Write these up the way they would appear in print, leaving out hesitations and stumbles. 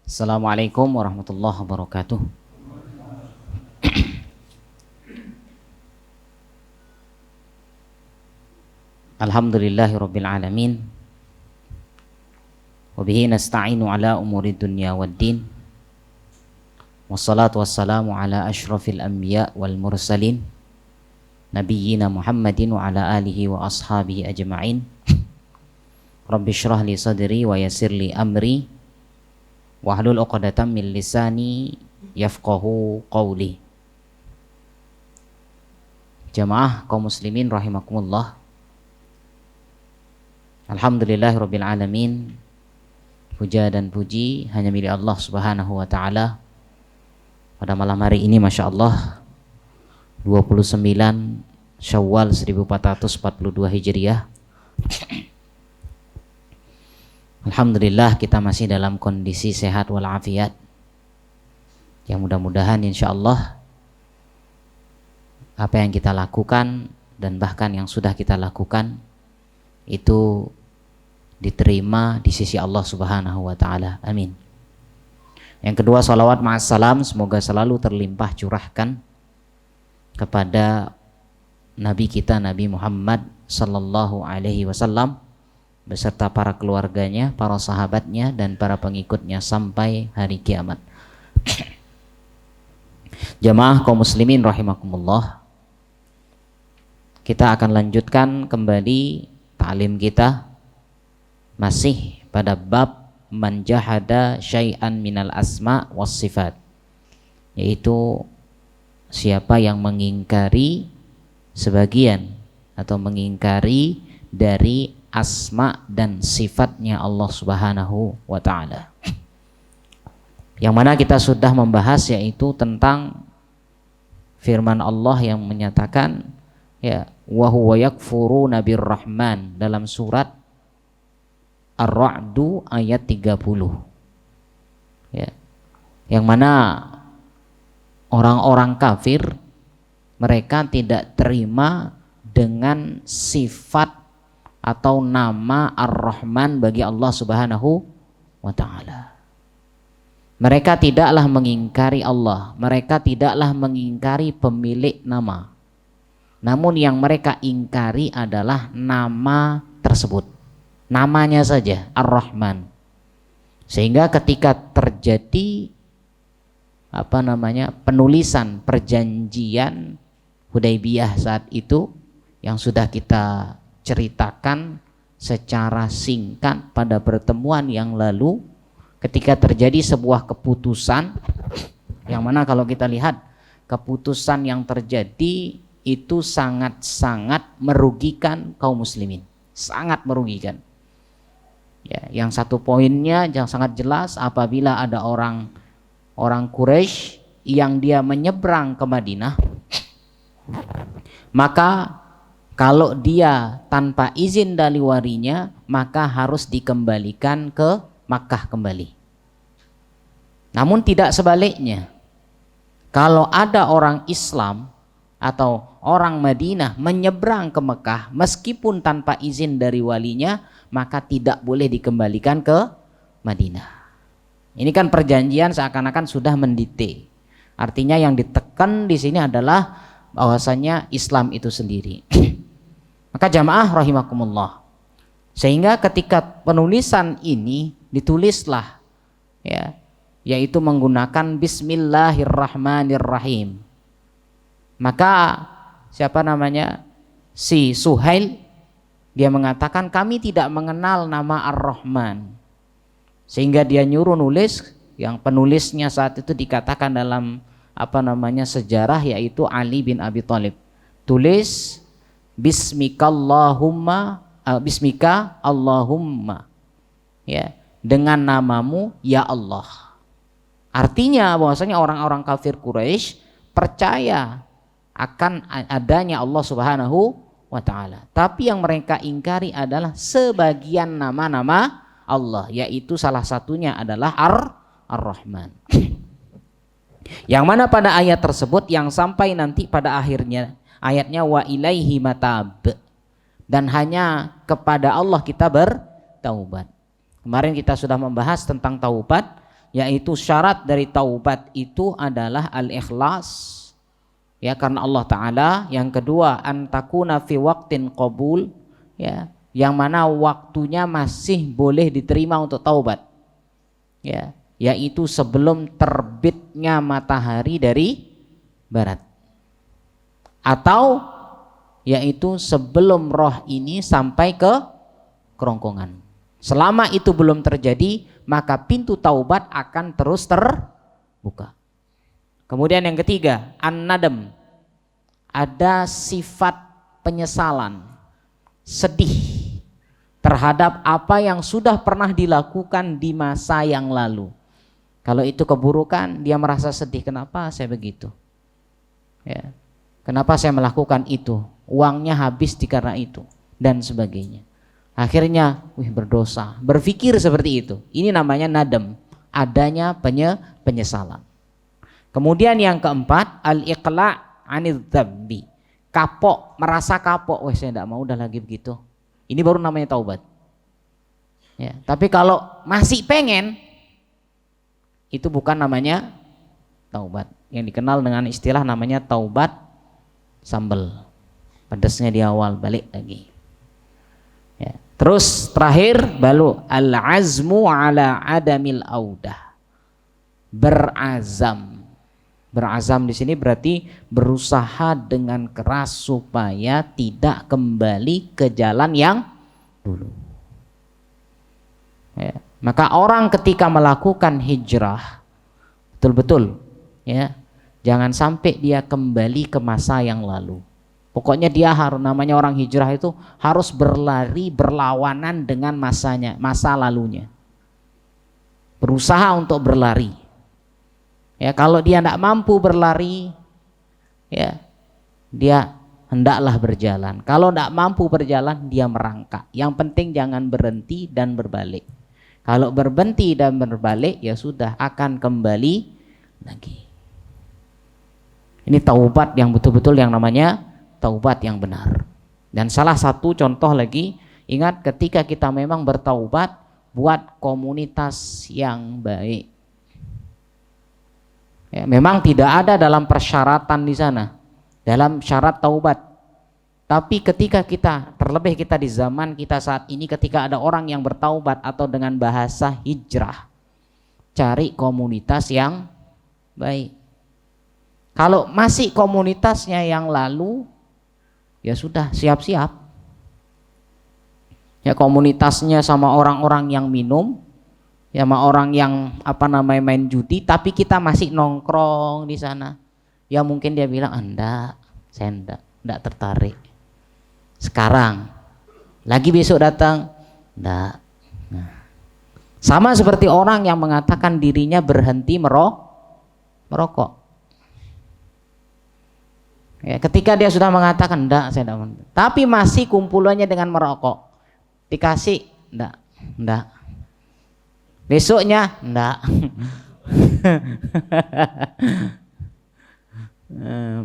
Assalamualaikum warahmatullahi wabarakatuh. Alhamdulillahirabbil alamin. Wa bihi nasta'inu ala umuri dunya waddin. Wassalatu wassalamu ala asyrafil anbiya wal mursalin nabiyyina Muhammadin wa ala alihi wa ashabihi ajma'in. Rabbi shrah li sadri wa yassir li amri wahlul 'uqdatam min lisani yafqahu qawli. Jamaah kaum muslimin rahimakumullah. Alhamdulillahirabbil alamin. Puja dan puji hanya milik Allah Subhanahu wa taala. Pada malam hari ini Masya Allah 29 Syawal 1442 Hijriah. Alhamdulillah kita masih dalam kondisi sehat walafiat. Yang mudah-mudahan insya Allah apa yang kita lakukan dan bahkan yang sudah kita lakukan itu diterima di sisi Allah Subhanahu wa taala. Amin. Yang kedua, salawat ma'assalam semoga selalu terlimpah curahkan kepada Nabi kita Nabi Muhammad sallallahu alaihi wasallam beserta para keluarganya, para sahabatnya dan para pengikutnya sampai hari kiamat. Jamaah kaum muslimin rahimakumullah. Kita akan lanjutkan kembali ta'lim kita masih pada bab man jahada syai'an minal asma was sifat, yaitu siapa yang mengingkari sebagian atau mengingkari dari asma dan sifatnya Allah Subhanahu wa taala. Yang mana kita sudah membahas yaitu tentang firman Allah yang menyatakan ya wa huwa yakfuruna birrahman dalam surat Ar-Ra'du ayat 30. Ya. Yang mana orang-orang kafir mereka tidak terima dengan sifat atau nama Ar-Rahman bagi Allah Subhanahu wa taala. Mereka tidaklah mengingkari Allah, mereka tidaklah mengingkari pemilik nama. Namun yang mereka ingkari adalah nama tersebut. Namanya saja Ar-Rahman. Sehingga ketika terjadi penulisan perjanjian Hudaybiyah saat itu yang sudah kita ceritakan secara singkat pada pertemuan yang lalu, ketika terjadi sebuah keputusan yang mana kalau kita lihat keputusan yang terjadi itu sangat-sangat merugikan kaum muslimin, sangat merugikan. Ya, yang satu poinnya yang sangat jelas, apabila ada orang Quraisy yang dia menyeberang ke Madinah, maka kalau dia tanpa izin dari walinya maka harus dikembalikan ke Makkah kembali. Namun tidak sebaliknya. Kalau ada orang Islam atau orang Madinah menyeberang ke Mekah meskipun tanpa izin dari walinya, maka tidak boleh dikembalikan ke Madinah. Ini kan perjanjian seakan-akan sudah mendikte. Artinya yang ditekan di sini adalah bahwasanya Islam itu sendiri. Maka jamaah rahimakumullah. Sehingga ketika penulisan ini ditulislah ya, yaitu menggunakan Bismillahirrahmanirrahim. Maka si Suhail dia mengatakan kami tidak mengenal nama Ar-Rahman, sehingga dia nyuruh nulis, yang penulisnya saat itu dikatakan dalam sejarah yaitu Ali bin Abi Thalib. Tulis Bismika Allahumma ya, dengan namamu ya Allah. Artinya bahwasanya orang-orang kafir Quraisy percaya akan adanya Allah Subhanahu wa ta'ala, tapi yang mereka ingkari adalah sebagian nama-nama Allah, yaitu salah satunya adalah Ar-Rahman. Yang mana pada ayat tersebut yang sampai nanti pada akhirnya ayatnya wa ilaihi matab, dan hanya kepada Allah kita bertaubat. Kemarin kita sudah membahas tentang taubat. yaitu syarat dari taubat itu adalah al-ikhlas. Ya, karena Allah Ta'ala. Yang kedua, antakuna fi waqtin qabul, ya, yang mana waktunya masih boleh diterima untuk taubat, ya, yaitu sebelum terbitnya matahari dari barat, atau yaitu sebelum roh ini sampai ke kerongkongan. Selama itu belum terjadi, maka pintu taubat akan terus terbuka. Kemudian yang ketiga, an-nadam, ada sifat penyesalan, sedih terhadap apa yang sudah pernah dilakukan di masa yang lalu. Kalau itu keburukan, dia merasa sedih, kenapa saya begitu, ya, kenapa saya melakukan itu, uangnya habis karena itu, dan sebagainya. Akhirnya berdosa, berpikir seperti itu. Ini namanya nadam, adanya penyesalan. Kemudian yang keempat, al-iqla' anil dzambi, kapok, merasa kapok, saya tidak mau udah lagi begitu. Ini baru namanya taubat. Ya, tapi kalau masih pengen, itu bukan namanya taubat. Yang dikenal dengan istilah namanya taubat sambel, pedasnya di awal, balik lagi. Ya. Terus terakhir, balu al-azmu ala adamil audah, berazam. Berazam di sini berarti berusaha dengan keras supaya tidak kembali ke jalan yang dulu. Ya. Maka orang ketika melakukan hijrah, betul-betul, ya, jangan sampai dia kembali ke masa yang lalu. Pokoknya dia harus, namanya orang hijrah itu harus berlari, berlawanan dengan masanya, masa lalunya. Berusaha untuk berlari. Ya, kalau dia tidak mampu berlari, ya, dia hendaklah berjalan. Kalau tidak mampu berjalan, dia merangkak. Yang penting jangan berhenti dan berbalik. Kalau berhenti dan berbalik, ya sudah, akan kembali lagi. Ini taubat yang betul-betul yang namanya taubat yang benar. Dan salah satu contoh lagi, ingat ketika kita memang bertaubat, buat komunitas yang baik. Ya, memang tidak ada dalam persyaratan di sana, dalam syarat taubat. Tapi ketika kita, terlebih kita di zaman kita saat ini, ketika ada orang yang bertaubat atau dengan bahasa hijrah, cari komunitas yang baik. Kalau masih komunitasnya yang lalu, ya sudah, siap-siap. Ya, komunitasnya sama orang-orang yang minum, ya, sama orang yang main judi, tapi kita masih nongkrong di sana. Ya mungkin dia bilang, enggak, saya enggak tertarik. Sekarang, lagi besok datang, enggak. Nah, sama seperti orang yang mengatakan dirinya berhenti merokok. Ya, ketika dia sudah mengatakan enggak, saya enggak, tapi masih kumpulannya dengan merokok, dikasih enggak. Besoknya enggak.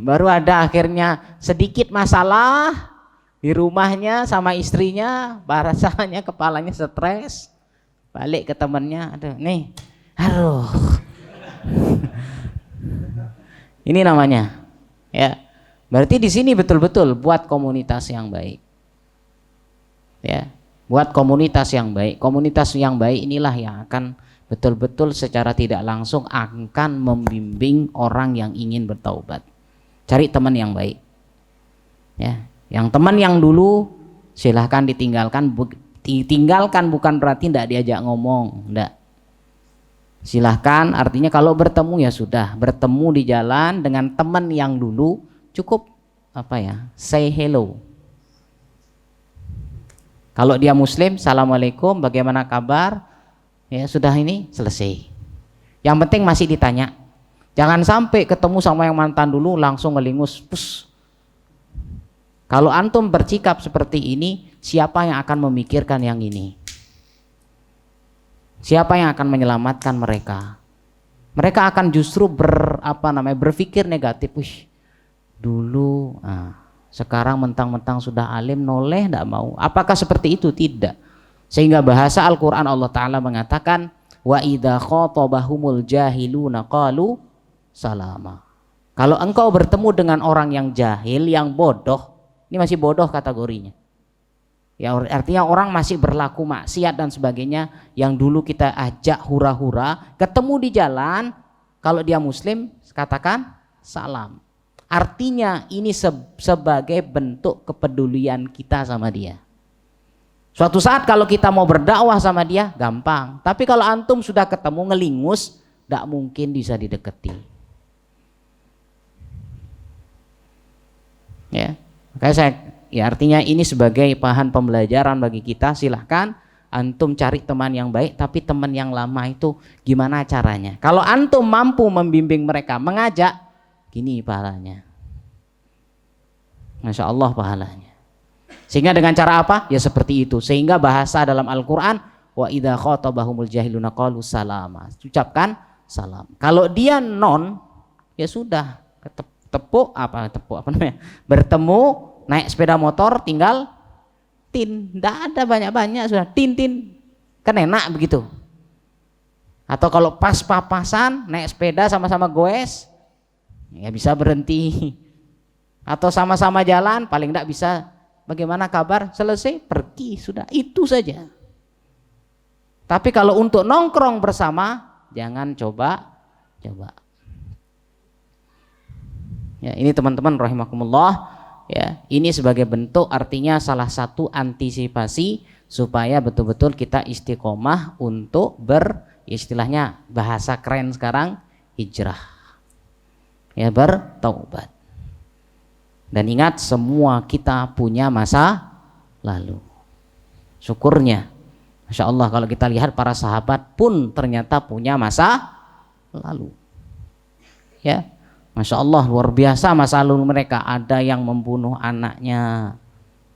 Baru ada akhirnya sedikit masalah di rumahnya sama istrinya, rasanya kepalanya stres, balik ke temannya, aduh. Ini namanya, ya. Berarti di sini betul-betul buat komunitas yang baik. Ya. Buat komunitas yang baik. Komunitas yang baik inilah yang akan betul-betul secara tidak langsung akan membimbing orang yang ingin bertaubat. Cari teman yang baik. Ya, yang teman yang dulu silahkan ditinggalkan. Tinggalkan bukan berarti tidak diajak ngomong, enggak. Silahkan, artinya kalau bertemu ya sudah, bertemu di jalan dengan teman yang dulu, cukup say hello. Kalau dia muslim, assalamualaikum, bagaimana kabar? Ya sudah, ini selesai. Yang penting masih ditanya. Jangan sampai ketemu sama yang mantan dulu langsung ngelingus, pus. Kalau antum bersikap seperti ini, siapa yang akan memikirkan yang ini? Siapa yang akan menyelamatkan mereka? Mereka akan justru berpikir negatif. Wih, dulu, sekarang mentang-mentang sudah alim noleh tidak mau. Apakah seperti itu? Tidak. Sehingga bahasa Al-Quran Allah Ta'ala mengatakan wa idza khatabahumul jahiluna qalu salama. Kalau engkau bertemu dengan orang yang jahil, yang bodoh, ini masih bodoh kategorinya. Ya, artinya orang masih berlaku maksiat dan sebagainya, yang dulu kita ajak hura-hura, ketemu di jalan, kalau dia muslim katakan salam. Artinya ini sebagai bentuk kepedulian kita sama dia. Suatu saat kalau kita mau berdakwah sama dia gampang, tapi kalau antum sudah ketemu ngelingus, tidak mungkin bisa didekati. Ya, makanya artinya ini sebagai bahan pembelajaran bagi kita. Silahkan antum cari teman yang baik, tapi teman yang lama itu gimana caranya? Kalau antum mampu membimbing mereka, mengajak, gini pahalanya, Masya Allah pahalanya. Sehingga dengan cara apa? Ya seperti itu. Sehingga bahasa dalam Al-Quran, wa idza khatabahumul jahiluna qalu salama, ucapkan salam. Kalau dia non, ya sudah, bertemu naik sepeda motor tinggal tin, tidak ada banyak-banyak, sudah tin kan enak begitu. Atau kalau pas papasan naik sepeda sama-sama goes, ya bisa berhenti. Atau sama-sama jalan, paling tidak bisa bagaimana kabar, selesai pergi, sudah itu saja. Tapi kalau untuk nongkrong bersama, jangan coba. Ya, ini teman-teman rahimakumullah, ya, ini sebagai bentuk, artinya salah satu antisipasi supaya betul-betul kita istiqomah untuk istilahnya bahasa keren sekarang, hijrah, ya, bertaubat. Dan ingat, semua kita punya masa lalu. Syukurnya, Masya Allah, kalau kita lihat para sahabat pun ternyata punya masa lalu, ya. Masya Allah, luar biasa masa lalu mereka. Ada yang membunuh anaknya,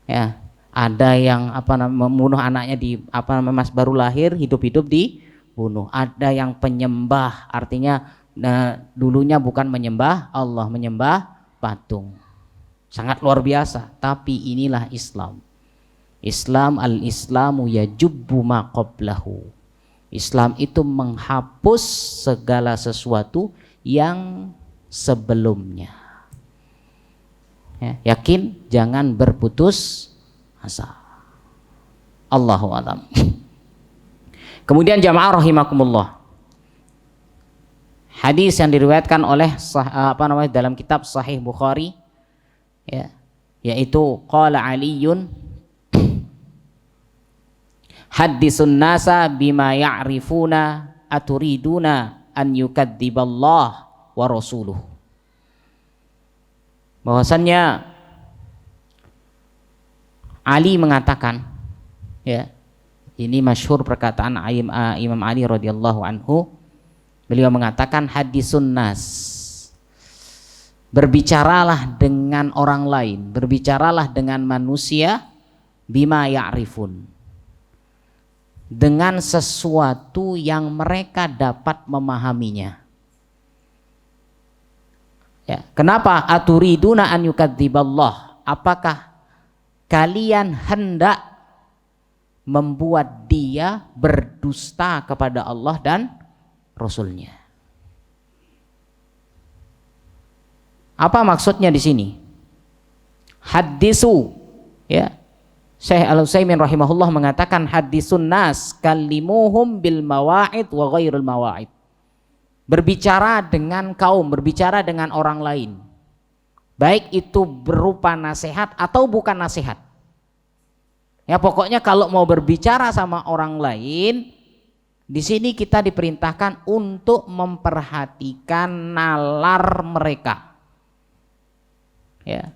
ya, ada yang membunuh anaknya di mas baru lahir, hidup-hidup dibunuh. Ada yang penyembah, artinya dulunya bukan menyembah Allah, menyembah patung. Sangat luar biasa. Tapi inilah Islam. Islam, al-Islamu yajubbu ma qablahu. Islam itu menghapus segala sesuatu yang sebelumnya. Ya, yakin, jangan berputus asa. Allahu a'lam. Kemudian jamaah rahimakumullah, hadis yang diriwayatkan oleh dalam kitab Sahih Bukhari, ya, yaitu qala Aliyun haddisun nasa bima ya'rifuna aturiduna an yukadziballah wa rasuluh. Bahwasannya Ali mengatakan, ya, ini masyhur perkataan Imam Ali radhiyallahu anhu. Beliau mengatakan hadisun nas, berbicaralah dengan orang lain, berbicaralah dengan manusia, bima ya'rifun, dengan sesuatu yang mereka dapat memahaminya. Ya, kenapa aturiduna an yukadziballah? Apakah kalian hendak membuat dia berdusta kepada Allah dan Rasulnya? Apa maksudnya di sini? Hadisu, ya, Syekh Al-Utsaimin rahimahullah mengatakan hadisun nas kallimuhum bil mawa'id wa ghairul mawa'id. Berbicara dengan kaum, berbicara dengan orang lain, baik itu berupa nasihat atau bukan nasihat. Ya, pokoknya kalau mau berbicara sama orang lain, di sini kita diperintahkan untuk memperhatikan nalar mereka. Ya,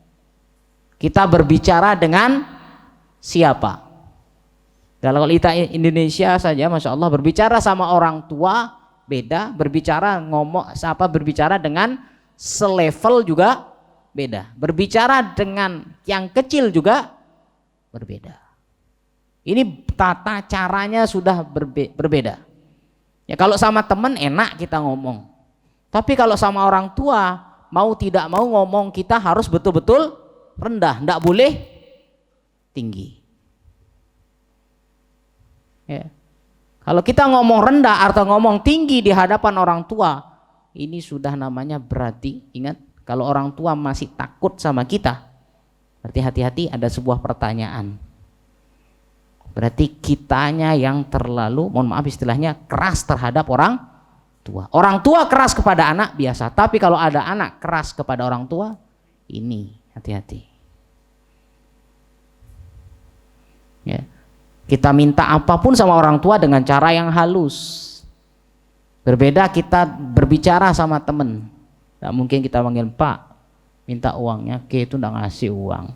kita berbicara dengan siapa? Kalau kita Indonesia saja, Masya Allah, berbicara sama orang tua beda, berbicara berbicara dengan selevel juga beda, berbicara dengan yang kecil juga berbeda. Ini tata caranya sudah berbeda. Ya, kalau sama teman enak kita ngomong, tapi kalau sama orang tua, mau tidak mau ngomong kita harus betul-betul rendah, tidak boleh tinggi. Ya. Kalau kita ngomong rendah atau ngomong tinggi di hadapan orang tua, ini sudah namanya berarti, ingat, kalau orang tua masih takut sama kita, berarti hati-hati, ada sebuah pertanyaan. Berarti kitanya yang terlalu, mohon maaf istilahnya, keras terhadap orang tua. Orang tua keras kepada anak biasa, tapi kalau ada anak keras kepada orang tua, ini hati-hati. Ya. Kita minta apapun sama orang tua dengan cara yang halus. Berbeda kita berbicara sama temen. Tidak mungkin kita panggil Pak, minta uangnya, Ke itu tidak ngasih uang.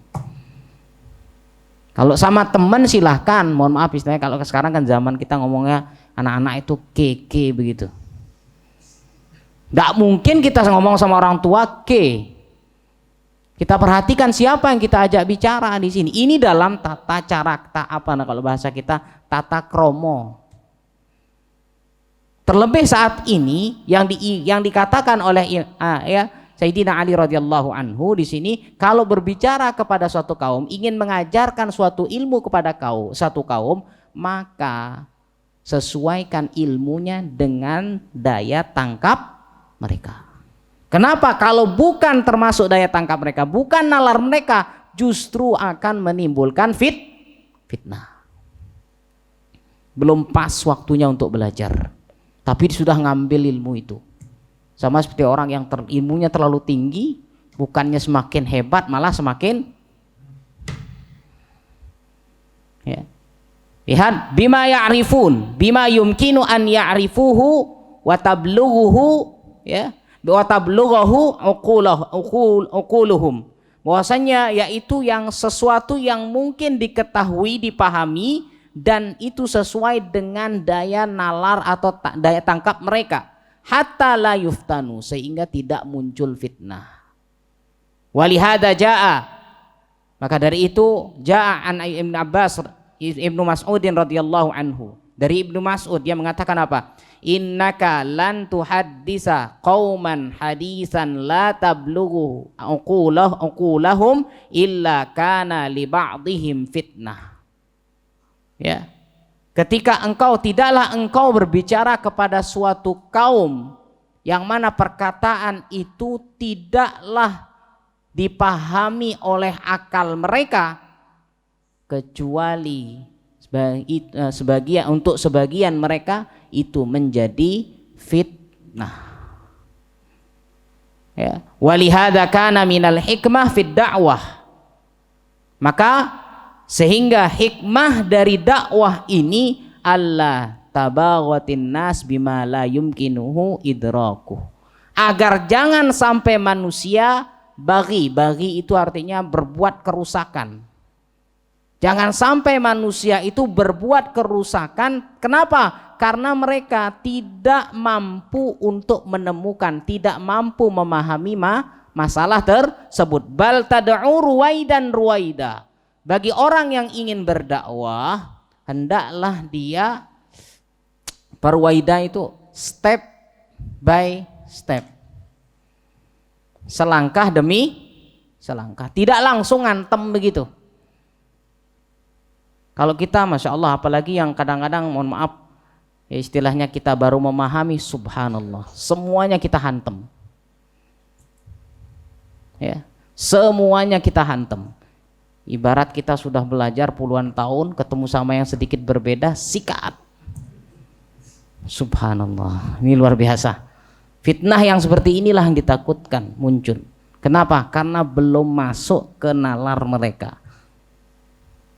Kalau sama temen silahkan, mohon maaf istilahnya, kalau sekarang kan zaman kita ngomongnya anak-anak itu Ke begitu. Tidak mungkin kita ngomong sama orang tua Ke. Kita perhatikan siapa yang kita ajak bicara di sini. Ini dalam tata cara kalau bahasa kita tata kromo. Terlebih saat ini yang dikatakan oleh Sayyidina Ali radhiyallahu anhu di sini, kalau berbicara kepada suatu kaum, ingin mengajarkan suatu ilmu kepada satu kaum, maka sesuaikan ilmunya dengan daya tangkap mereka. Kenapa? Kalau bukan termasuk daya tangkap mereka, bukan nalar mereka, justru akan menimbulkan fitnah. Belum pas waktunya untuk belajar, tapi sudah ngambil ilmu itu. Sama seperti orang yang ilmunya terlalu tinggi, bukannya semakin hebat, malah semakin ya. Lihat, bima ya'rifun, bima yumkinu an ya'rifuhu wa tablughuhu, ya. Watablugahu uquluhum, bahwasanya yaitu yang sesuatu yang mungkin diketahui, dipahami, dan itu sesuai dengan daya nalar atau daya tangkap mereka, hatta la yuftanu, sehingga tidak muncul fitnah. Walihada jaa, maka dari itu jaa an Ibnu Abbas Ibnu Mas'udin radhiyallahu anhu, dari Ibnu Mas'ud dia mengatakan apa? Innaka lan tuhaddisa qauman hadisan la tablughu uqulahum illa kana li ba'dihim fitnah. Ya. Ketika tidaklah engkau berbicara kepada suatu kaum yang mana perkataan itu tidaklah dipahami oleh akal mereka, kecuali sebagian mereka itu menjadi fitnah. Ya, walihada kana minal hikmah fid da'wah. Maka sehingga hikmah dari dakwah ini, Allah tabaghatin nas bima la yumkinuhu idrakuh, agar jangan sampai manusia bagi itu artinya berbuat kerusakan. Jangan sampai manusia itu berbuat kerusakan. Kenapa? Karena mereka tidak mampu untuk menemukan, tidak mampu memahami masalah tersebut. Bal tad'u ruwaidan ruwaida. Bagi orang yang ingin berdakwah, hendaklah dia perwaida itu step by step, selangkah demi selangkah, tidak langsung ngantem begitu. Kalau kita Masya Allah, apalagi yang kadang-kadang mohon maaf ya, istilahnya kita baru memahami, subhanallah, semuanya kita hantem ya, semuanya kita hantem. Ibarat kita sudah belajar puluhan tahun, ketemu sama yang sedikit berbeda, sikat. Subhanallah, ini luar biasa. Fitnah yang seperti inilah yang ditakutkan muncul. Kenapa? Karena belum masuk ke nalar mereka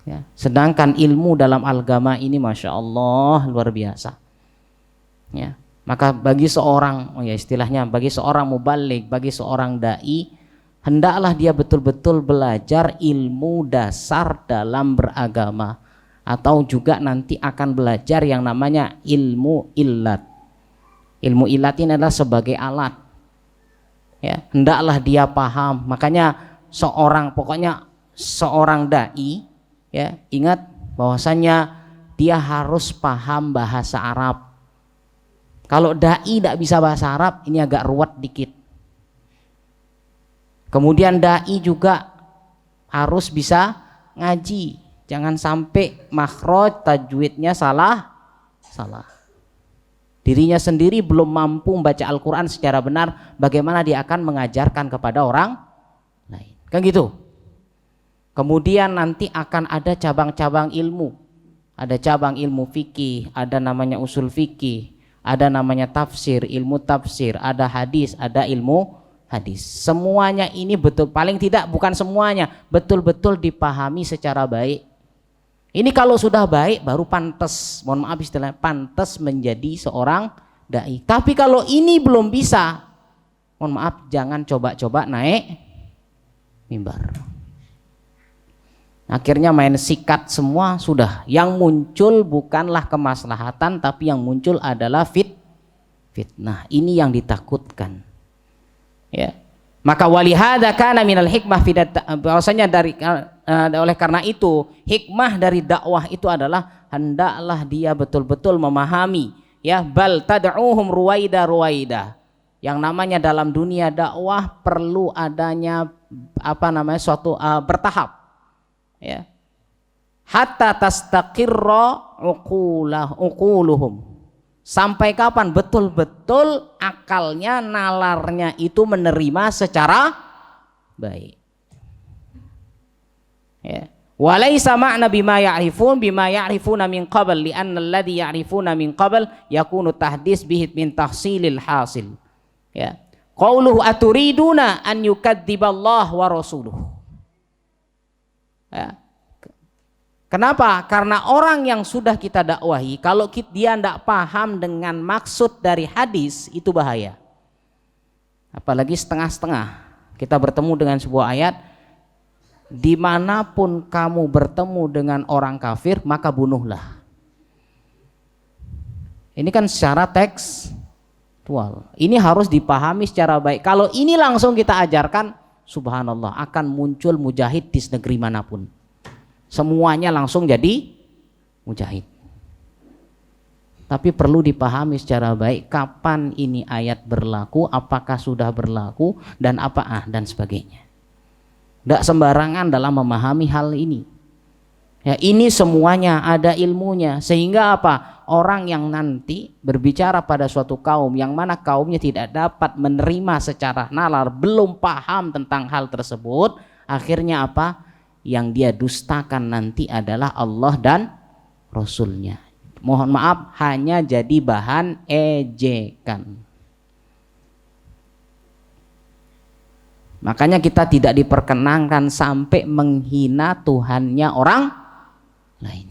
ya. Sedangkan ilmu dalam agama ini Masya Allah luar biasa ya. Maka bagi seorang istilahnya bagi seorang mubaligh, bagi seorang dai, hendaklah dia betul-betul belajar ilmu dasar dalam beragama, atau juga nanti akan belajar yang namanya ilmu illat. Ilmu illat ini adalah sebagai alat ya, hendaklah dia paham. Makanya seorang dai ya, ingat bahwasanya dia harus paham bahasa Arab. Kalau dai tidak bisa bahasa Arab, ini agak ruwet dikit. Kemudian dai juga harus bisa ngaji, jangan sampai makhraj tajwidnya salah salah. Dirinya sendiri belum mampu membaca Al-Quran secara benar, bagaimana dia akan mengajarkan kepada orang lain, kan gitu. Kemudian nanti akan ada cabang-cabang ilmu, ada cabang ilmu fikih, ada namanya usul fikih, ada namanya tafsir, ilmu tafsir, ada hadis, ada ilmu hadis. Semuanya ini betul, paling tidak bukan semuanya, betul-betul dipahami secara baik. Ini kalau sudah baik baru pantas, mohon maaf istilahnya, pantas menjadi seorang dai. Tapi kalau ini belum bisa, mohon maaf, jangan coba-coba naik mimbar. Akhirnya main sikat semua sudah. Yang muncul bukanlah kemaslahatan, tapi yang muncul adalah fitnah. Ini yang ditakutkan. Ya. Maka walihada kana minal hikmah bahwasanya oleh karena itu hikmah dari dakwah itu adalah hendaklah dia betul-betul memahami, ya, bal tad'uhum ruwaida. Yang namanya dalam dunia dakwah perlu adanya suatu bertahap, ya, hatta tastaqirra uquluhum. Sampai kapan betul-betul akalnya, nalarnya itu menerima secara baik. Ya. Walaysa ma'na bima ya'rifuna min qabl li'anna alladhi ya'rifuna min qabl yakunu tahdits bihi min tahsilil hasil. Ya. Qauluhu aturiduna an yukadziballah wa rasuluh. Ya. Kenapa? Karena orang yang sudah kita dakwahi, kalau dia tidak paham dengan maksud dari hadis, itu bahaya. Apalagi setengah-setengah. Kita bertemu dengan sebuah ayat, dimanapun kamu bertemu dengan orang kafir, maka bunuhlah. Ini kan secara tekstual. Ini harus dipahami secara baik. Kalau ini langsung kita ajarkan, subhanallah, akan muncul mujahid di negeri manapun. Semuanya langsung jadi mujahid. Tapi perlu dipahami secara baik kapan ini ayat berlaku, apakah sudah berlaku, dan dan sebagainya. Tidak sembarangan dalam memahami hal ini. Ya, ini semuanya ada ilmunya, sehingga orang yang nanti berbicara pada suatu kaum yang mana kaumnya tidak dapat menerima secara nalar, belum paham tentang hal tersebut, akhirnya yang dia dustakan nanti adalah Allah dan Rasulnya. Mohon maaf, hanya jadi bahan ejekan. Makanya kita tidak diperkenankan sampai menghina Tuhannya orang lain.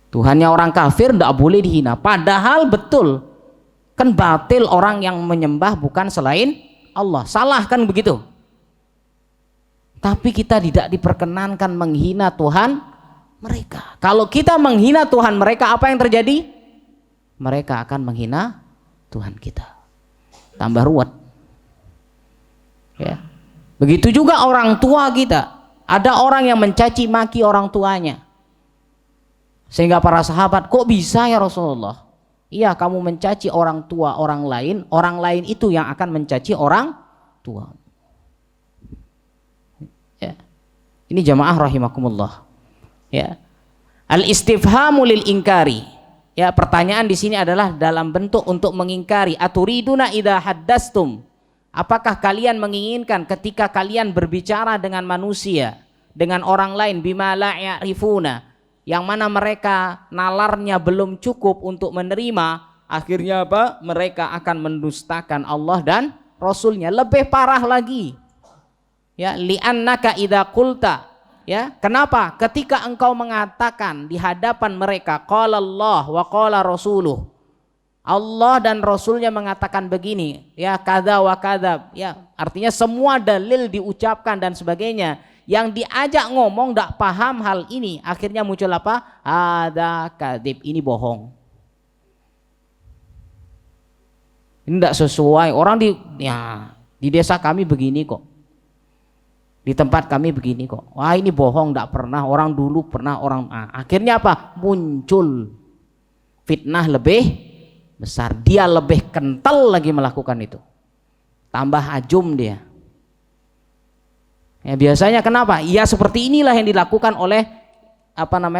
Tuhannya orang kafir tidak boleh dihina. Padahal betul, kan batil orang yang menyembah bukan selain Allah. Salah kan begitu. Tapi kita tidak diperkenankan menghina Tuhan mereka. Kalau kita menghina Tuhan mereka, apa yang terjadi? Mereka akan menghina Tuhan kita. Tambah ruwet. Ya. Begitu juga orang tua kita. Ada orang yang mencaci maki orang tuanya. Sehingga para sahabat, kok bisa ya Rasulullah? Iya, kamu mencaci orang tua orang lain itu yang akan mencaci orang tua. Ini jamaah rahimakumullah. Ya. Al-istifhamu lil ingkari. Ya, pertanyaan di sini adalah dalam bentuk untuk mengingkari. Aturiduna idza haddastum. Apakah kalian menginginkan ketika kalian berbicara dengan manusia, dengan orang lain, bima la ya'rifuna, yang mana mereka nalarnya belum cukup untuk menerima, akhirnya mereka akan mendustakan Allah dan Rasulnya. Lebih parah lagi. Ya, li'annaka idza qulta, ya, kenapa? Ketika engkau mengatakan di hadapan mereka qala Allah wa qala rasuluh, Allah dan Rasulnya mengatakan begini, ya, kadza wa kadza, ya, artinya semua dalil diucapkan dan sebagainya. Yang diajak ngomong tidak paham hal ini, akhirnya muncul ada kadzib, ini bohong. Ini tidak sesuai. Orang di desa kami begini kok. Di tempat kami begini kok. Wah, ini bohong, tidak pernah. Orang dulu pernah, akhirnya muncul fitnah lebih besar. Dia lebih kental lagi melakukan itu. Tambah ajum dia. Ya, biasanya kenapa? Ya seperti inilah yang dilakukan oleh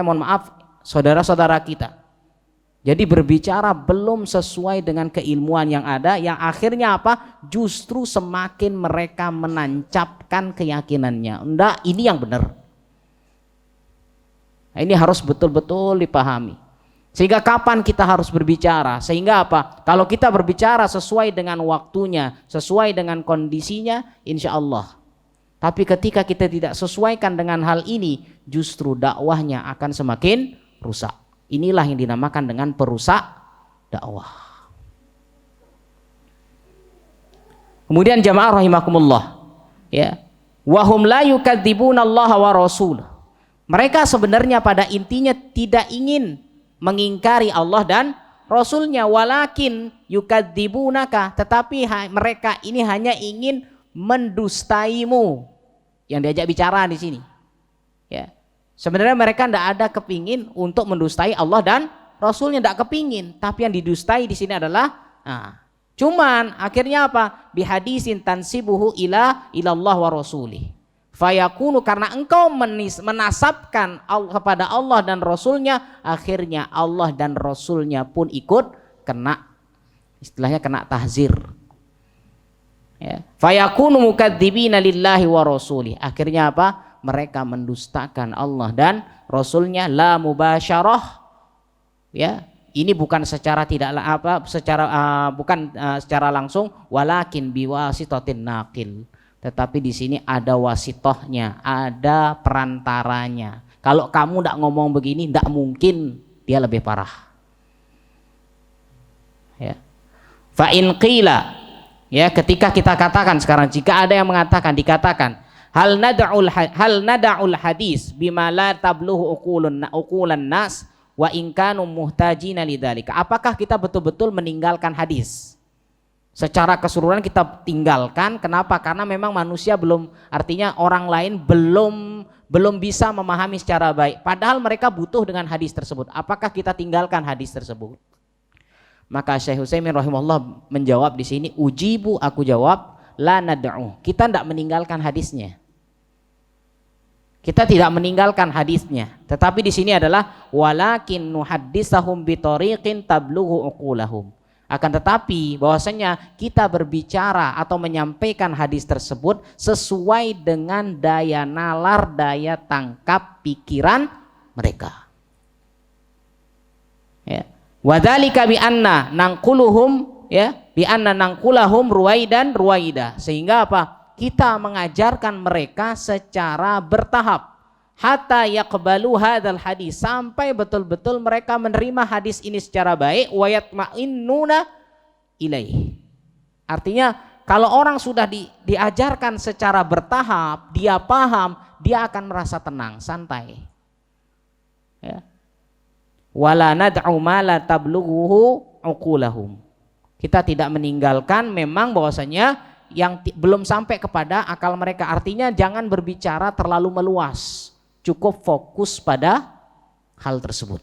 mohon maaf, saudara-saudara kita. Jadi berbicara belum sesuai dengan keilmuan yang ada, yang akhirnya apa? Justru semakin mereka menancapkan keyakinannya. Enggak, ini yang benar. Nah, ini harus betul-betul dipahami. Sehingga kapan kita harus berbicara? Sehingga apa? Kalau kita berbicara sesuai dengan waktunya, sesuai dengan kondisinya, insya Allah. Tapi ketika kita tidak sesuaikan dengan hal ini, justru dakwahnya akan semakin rusak. Inilah yang dinamakan dengan perusak dakwah. Kemudian jamaah rahimakumullah, ya, wahum la yukadzibuna Allah wa rasul. Mereka sebenarnya pada intinya tidak ingin mengingkari Allah dan Rasulnya, walakin yukadzibunaka, tetapi mereka ini hanya ingin mendustaimu. Yang diajak bicara di sini, ya. Sebenarnya mereka tidak ada kepingin untuk mendustai Allah dan Rasulnya, tidak kepingin. Tapi yang didustai di sini adalah, cuman akhirnya apa? Bihadisin tansibuhu ilallah wa rasulih. Fayakunu, karena engkau menasabkan kepada Allah dan Rasulnya, akhirnya Allah dan Rasulnya pun ikut kena, istilahnya kena tahzir. Ya. Fayakunu mukadzibina lillahi wa rasulih. Akhirnya apa? Mereka mendustakan Allah dan Rasulnya, la mubasyarah, ya, ini bukan secara secara langsung, walakin biwasitatin naqil, tetapi di sini ada wasitohnya, ada perantaranya. Kalau kamu tidak ngomong begini, tidak mungkin dia lebih parah, ya. Fa in qila, ya, ketika kita katakan sekarang, jika ada yang mengatakan, dikatakan hal nada'ul hadis bima la tabluhu uqulan nas wa in kanu muhtajina lidzalika. Apakah kita betul-betul meninggalkan hadis? Secara keseluruhan kita tinggalkan. Kenapa? Karena memang manusia belum, artinya orang lain belum bisa memahami secara baik. Padahal mereka butuh dengan hadis tersebut. Apakah kita tinggalkan hadis tersebut? Maka Syekh Utsaimin rahimahullah menjawab di sini, ujibu, aku jawab, la nad'u. Kita tidak meninggalkan hadisnya. Kita tidak meninggalkan hadisnya, tetapi di sini adalah walakin nuhaddisahum bitariqin tablughu uqulahum. Akan tetapi bahwasanya kita berbicara atau menyampaikan hadis tersebut sesuai dengan daya nalar, daya tangkap pikiran mereka. Ya. Wadzalika bi anna nangquluhum, ya, bi anna nangqulahum ruwaida, sehingga apa? Kita mengajarkan mereka secara bertahap hatta yaqbalu hadzal hadis, sampai betul-betul mereka menerima hadis ini secara baik, wa yatma'innuna ilaih. Artinya kalau orang sudah diajarkan secara bertahap, dia paham, dia akan merasa tenang, santai. Ya. Wala nad'u ma la tablughu uqulahum. Kita tidak meninggalkan memang bahwasanya yang belum sampai kepada akal mereka. Artinya jangan berbicara terlalu meluas, cukup fokus pada hal tersebut,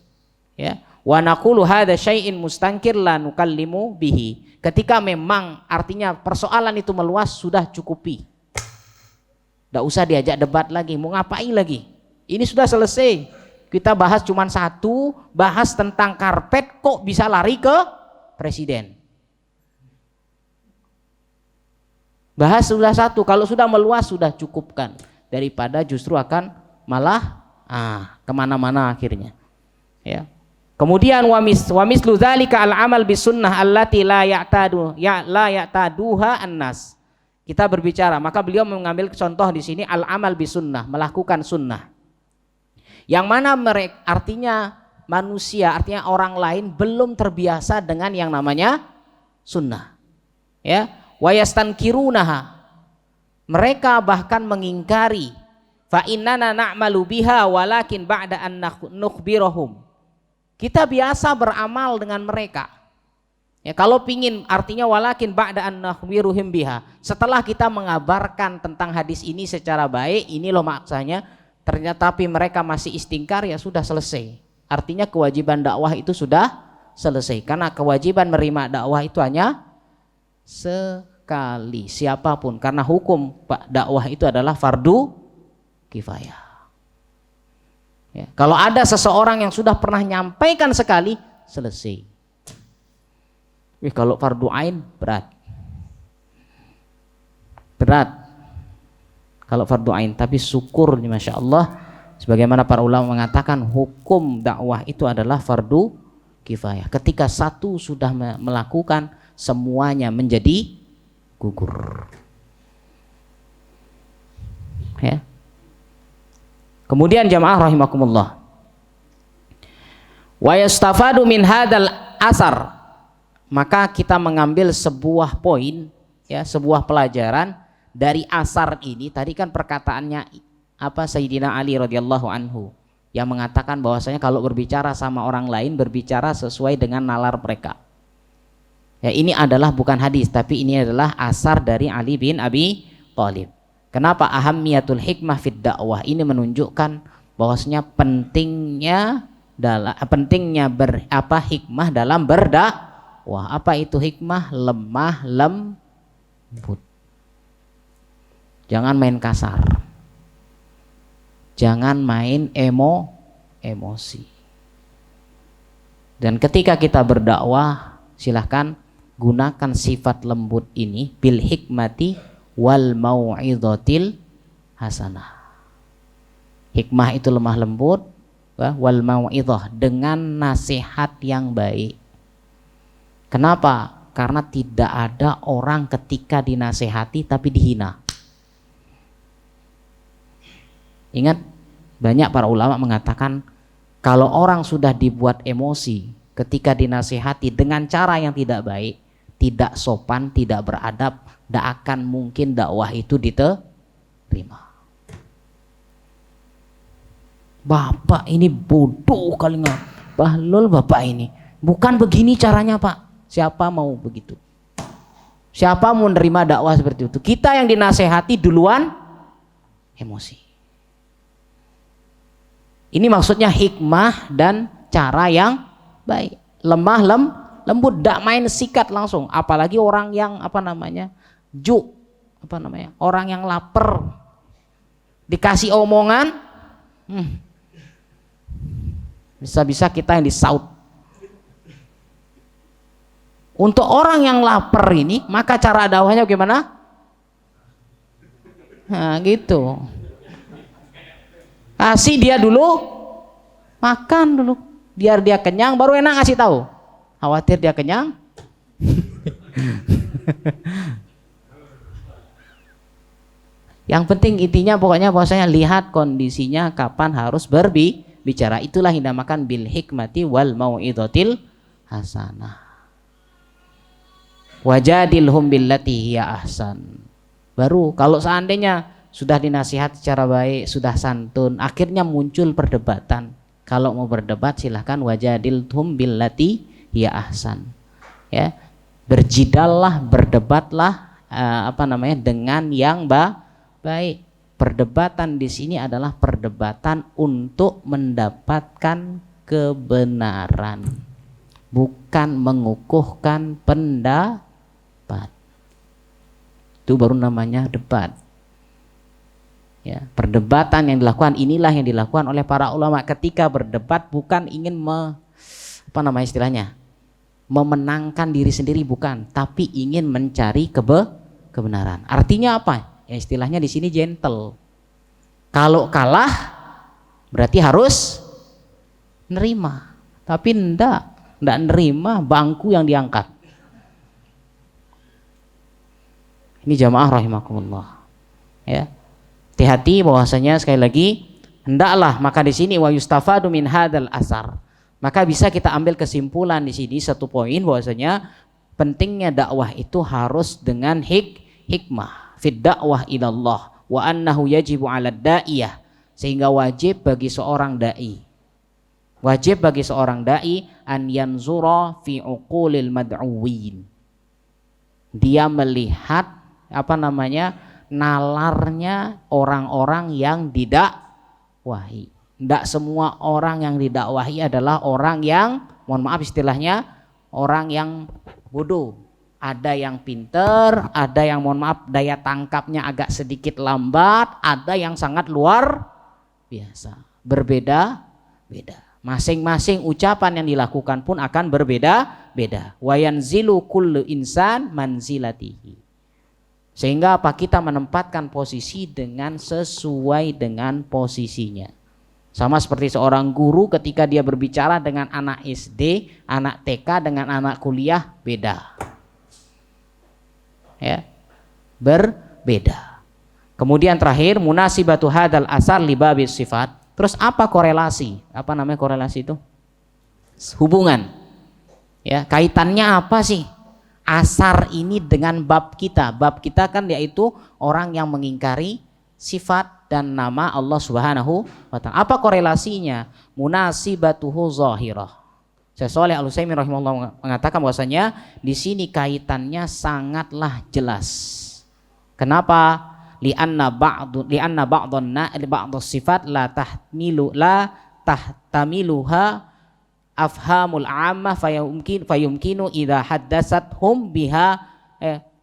ya. Wa naqulu hadza syai'in mustankir la nukallimu bihi. Ketika memang artinya persoalan itu meluas, sudah cukupi, tidak usah diajak debat lagi, mau ngapain lagi, ini sudah selesai. Kita bahas cuma satu, bahas tentang karpet, kok bisa lari ke presiden. Bahas sudah satu, kalau sudah meluas sudah cukupkan, daripada justru akan malah kemana-mana akhirnya, ya. Kemudian wamislu dzalika al-amal bisunnah allati la ya'taduha annas. Kita berbicara, maka beliau mengambil contoh di sini al-amal bisunnah, melakukan sunnah, yang mana mereka artinya manusia, artinya orang lain belum terbiasa dengan yang namanya sunnah, ya. Wa yastankirunaha, mereka bahkan mengingkari. Fa innana na'malu biha walakin ba'da an nukhbirahum. Kita biasa beramal dengan mereka, ya, kalau pingin, artinya walakin ba'da an nukhbiruhum biha, setelah kita mengabarkan tentang hadis ini secara baik, ini loh maksudnya, ternyata tapi mereka masih istingkar, ya sudah selesai. Artinya kewajiban dakwah itu sudah selesai, karena kewajiban menerima dakwah itu hanya sekali, siapapun, karena hukum dakwah itu adalah fardu kifayah. Ya, kalau ada seseorang yang sudah pernah nyampaikan sekali, selesai. Kalau fardu ain berat. Kalau fardu ain, tapi syukur masya Allah, sebagaimana para ulama mengatakan hukum dakwah itu adalah fardu kifayah. Ketika satu sudah melakukan, semuanya menjadi gugur. Ya. Kemudian jamaah rahimakumullah, wa yastafadu min hadal asar, maka kita mengambil sebuah poin, ya, sebuah pelajaran dari asar ini. Tadi kan perkataannya apa, Sayyidina Ali radhiyallahu anhu yang mengatakan bahwasanya kalau berbicara sama orang lain, berbicara sesuai dengan nalar mereka. Ya, ini adalah bukan hadis, tapi ini adalah asar dari Ali bin Abi Thalib. Kenapa ahammiyatul hikmah fid dakwah? Ini menunjukkan bahwasanya pentingnya hikmah dalam berdakwah. Apa itu hikmah? Lemah lembut. Jangan main kasar. Jangan main emosi. Dan ketika kita berdakwah, silahkan gunakan sifat lembut ini, bil hikmati wal mau'izatil hasanah. Hikmah itu lemah lembut, wal mau'izah, dengan nasihat yang baik. Kenapa? Karena tidak ada orang ketika dinasehati tapi dihina. Ingat, banyak para ulama mengatakan kalau orang sudah dibuat emosi ketika dinasehati dengan cara yang tidak baik, tidak sopan, tidak beradab, tidak akan mungkin dakwah itu diterima. Bapak ini bodoh kali nggak, bahlul bapak ini. Bukan begini caranya Pak. Siapa mau begitu? Siapa mau menerima dakwah seperti itu? Kita yang dinasehati duluan emosi. Ini maksudnya hikmah dan cara yang baik. Lemah lembut, tidak main sikat langsung. Apalagi orang yang orang yang lapar, dikasih omongan, bisa-bisa kita yang disaut. Untuk orang yang lapar ini, maka cara dakwahnya gimana? Nah, gitu. Kasih dia dulu, makan dulu, biar dia kenyang, baru enak ngasih tahu. Khawatir dia kenyang. Yang penting intinya pokoknya bahwasanya lihat kondisinya kapan harus berbicara. Itulah yang dinamakan bil hikmati wal mau'izatil hasanah. Wajadilhum billati hiya ahsan. Baru kalau seandainya sudah dinasihat secara baik, sudah santun, akhirnya muncul perdebatan. Kalau mau berdebat silahkan wajadilhum billati hiya ahsan. Ya, berjidallah, berdebatlah dengan yang baik. Perdebatan di sini adalah perdebatan untuk mendapatkan kebenaran, bukan mengukuhkan pendapat. Itu baru namanya debat. Ya, perdebatan yang dilakukan, inilah yang dilakukan oleh para ulama ketika berdebat, bukan ingin memenangkan diri sendiri, bukan, tapi ingin mencari kebenaran. Artinya apa? Ya, istilahnya di sini gentle. Kalau kalah berarti harus nerima, tapi enggak nerima bangku yang diangkat. Ini jamaah rahimakumullah. Ya. Hati-hati bahwasanya sekali lagi hendaklah, maka di sini wa yustafadu min hadzal asar. Maka bisa kita ambil kesimpulan di sini satu poin bahwasanya pentingnya dakwah itu harus dengan hikmah fid dakwah ilallah wa annahu yajibu 'ala da'iyah, sehingga wajib bagi seorang dai an yanzura fi uqulil mad'uwin, dia melihat nalarnya orang-orang yang didakwahi. Tidak semua orang yang didakwahi adalah orang yang, mohon maaf istilahnya, orang yang bodoh. Ada yang pinter, ada yang mohon maaf daya tangkapnya agak sedikit lambat, ada yang sangat luar biasa. berbeda-beda. Masing-masing ucapan yang dilakukan pun akan berbeda-beda. Wa yanzilu kullu insan manzilatihi. Sehingga apa? Kita menempatkan posisi dengan sesuai dengan posisinya. Sama seperti seorang guru ketika dia berbicara dengan anak SD, anak TK dengan anak kuliah beda. Ya. Berbeda. Kemudian terakhir munasibatu hadzal asar li babis sifat. Terus apa korelasi? Apa namanya korelasi itu? Hubungan. Ya, kaitannya apa sih? Asar ini dengan bab kita. Bab kita kan yaitu orang yang mengingkari sifat dan nama Allah Subhanahu wa taala. Apa korelasinya? Munasibatuhu zahirah. Syekh Shalih Al-Utsaimin rahimahullah mengatakan bahwasanya di sini kaitannya sangatlah jelas. Kenapa? Lianna ba'dus sifat la tahtamiluha afhamul ammah fayumkinu idza haddatsathum biha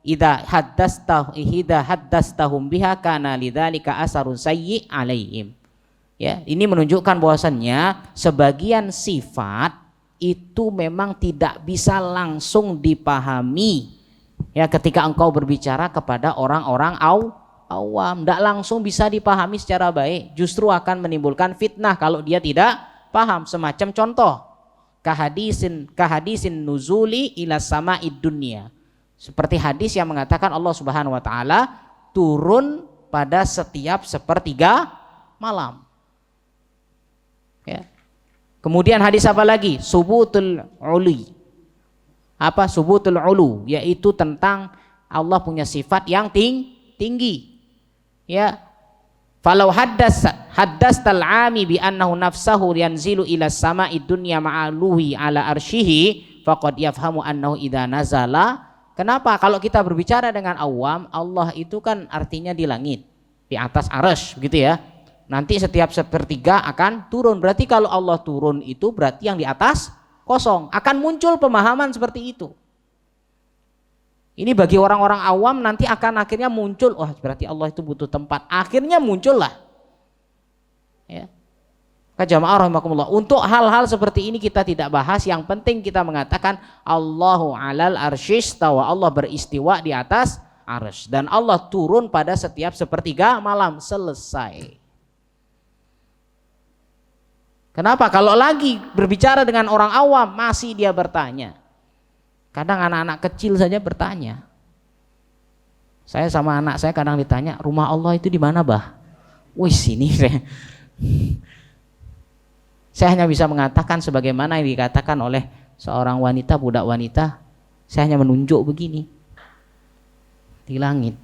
idza haddastahum biha kana lidzalika asarun sayyi alaihim. Ya, ini menunjukkan bahwasannya sebagian sifat itu memang tidak bisa langsung dipahami. Ya, ketika engkau berbicara kepada orang-orang awam, tidak langsung bisa dipahami secara baik, justru akan menimbulkan fitnah kalau dia tidak paham. Semacam contoh kahadisin nuzuli ila sama'id dunya, seperti hadis yang mengatakan Allah Subhanahu wa taala turun pada setiap sepertiga malam. Ya. Kemudian hadis apa lagi? Subutul uli. Apa subutul ulu? Yaitu tentang Allah punya sifat yang tinggi. Ya, falau haddastal ami bi annahu nafsahu yanzilu ila sama'id dunya ma'aluhi ala arsyihi faqad yafhamu annahu idza nazala. Kenapa? Kalau kita berbicara dengan awam, Allah itu kan artinya di langit, di atas arsy, begitu ya. Nanti setiap sepertiga akan turun. Berarti kalau Allah turun itu berarti yang di atas kosong. Akan muncul pemahaman seperti itu. Ini bagi orang-orang awam nanti akan akhirnya muncul, wah berarti Allah itu butuh tempat. Akhirnya muncullah. Ya. Jamaah rahimakumullah. Untuk hal-hal seperti ini kita tidak bahas. Yang penting kita mengatakan Allahu alal arsyistawa. Allah beristiwa di atas arsy. Dan Allah turun pada setiap sepertiga malam. Selesai. Kenapa? Kalau lagi berbicara dengan orang awam masih dia bertanya. Kadang anak-anak kecil saja bertanya. Saya sama anak saya kadang ditanya, rumah Allah itu di mana, Bah? Wih, sini saya hanya bisa mengatakan sebagaimana yang dikatakan oleh seorang wanita, budak wanita. Saya hanya menunjuk begini. Di langit.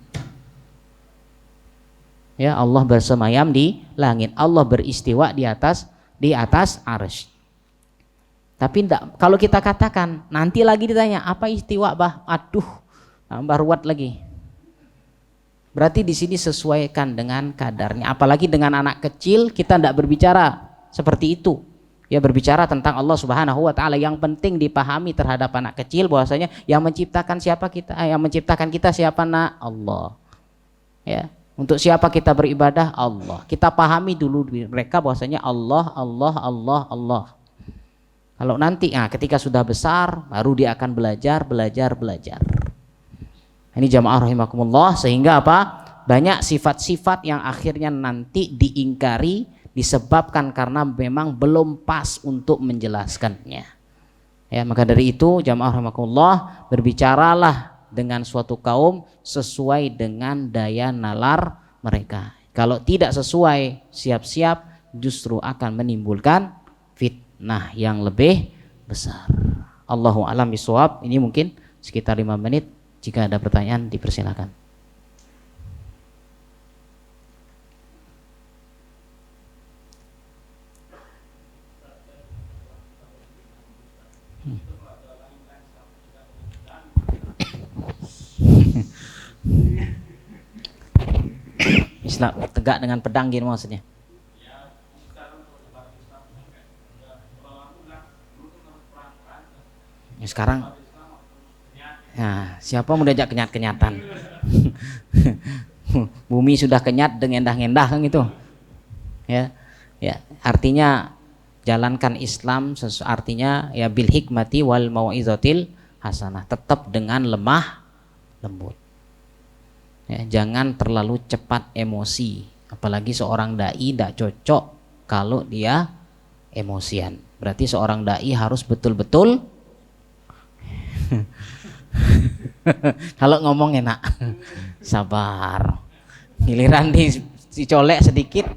Ya, Allah bersemayam di langit. Allah beristiwa di atas arsy. Tapi enggak, kalau kita katakan nanti lagi ditanya apa istiwa, Bah? Aduh, tambah ruwet lagi. Berarti di sini sesuaikan dengan kadarnya. Apalagi dengan anak kecil kita tidak berbicara seperti itu. Ya, berbicara tentang Allah Subhanahu wa taala. Yang penting dipahami terhadap anak kecil bahwasanya yang menciptakan siapa kita? Yang menciptakan kita siapa, Nak? Allah. Ya. Untuk siapa kita beribadah? Allah. Kita pahami dulu mereka bahwasanya Allah. Kalau nanti ketika sudah besar baru dia akan belajar. Ini jamaah rahimakumullah, sehingga apa? Banyak sifat-sifat yang akhirnya nanti diingkari disebabkan karena memang belum pas untuk menjelaskannya. Ya, maka dari itu jamaah rahimakumullah, berbicaralah dengan suatu kaum sesuai dengan daya nalar mereka. Kalau tidak sesuai, siap-siap justru akan menimbulkan fitnah yang lebih besar. Allahu a'lam bishawab. Ini mungkin sekitar 5 menit. Jika ada pertanyaan dipersilakan. Islam tegak dengan pedang gitu maksudnya. Ya, sekarang ya, siapa mau diajak kenyat-kenyatan? Bumi sudah kenyat dengan endah-endah kan gitu. Ya. Ya, artinya jalankan Islam artinya ya bil hikmati wal mau'izatil hasanah, tetap dengan lemah lembut. Ya, jangan terlalu cepat emosi, apalagi seorang dai tidak cocok kalau dia emosian. Berarti seorang dai harus betul-betul kalau ngomong enak sabar, giliran dicolek sedikit.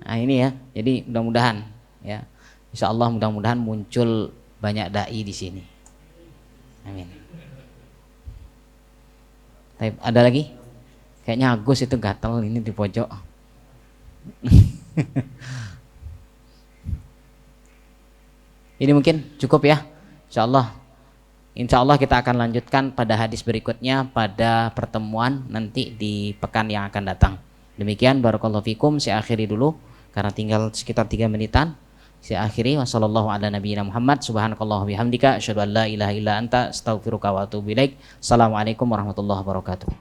Nah ini ya, jadi mudah-mudahan ya, insya Allah mudah-mudahan muncul banyak dai di sini. Amin. Ada lagi? Kayaknya Agus itu gatel ini di pojok. Ini mungkin cukup ya, insya Allah. Insya Allah kita akan lanjutkan pada hadis berikutnya pada pertemuan nanti di pekan yang akan datang. Demikian, barakallahu fikum. Saya akhiri dulu karena tinggal sekitar 3 menitan. Saya akhiri, wassallallahu ala nabiyina Muhammad, subhanakallahu bihamdika, asyhadu an la ilaha illa anta, astaghfiruka wa atubu ilaik. Assalamualaikum warahmatullahi wabarakatuh.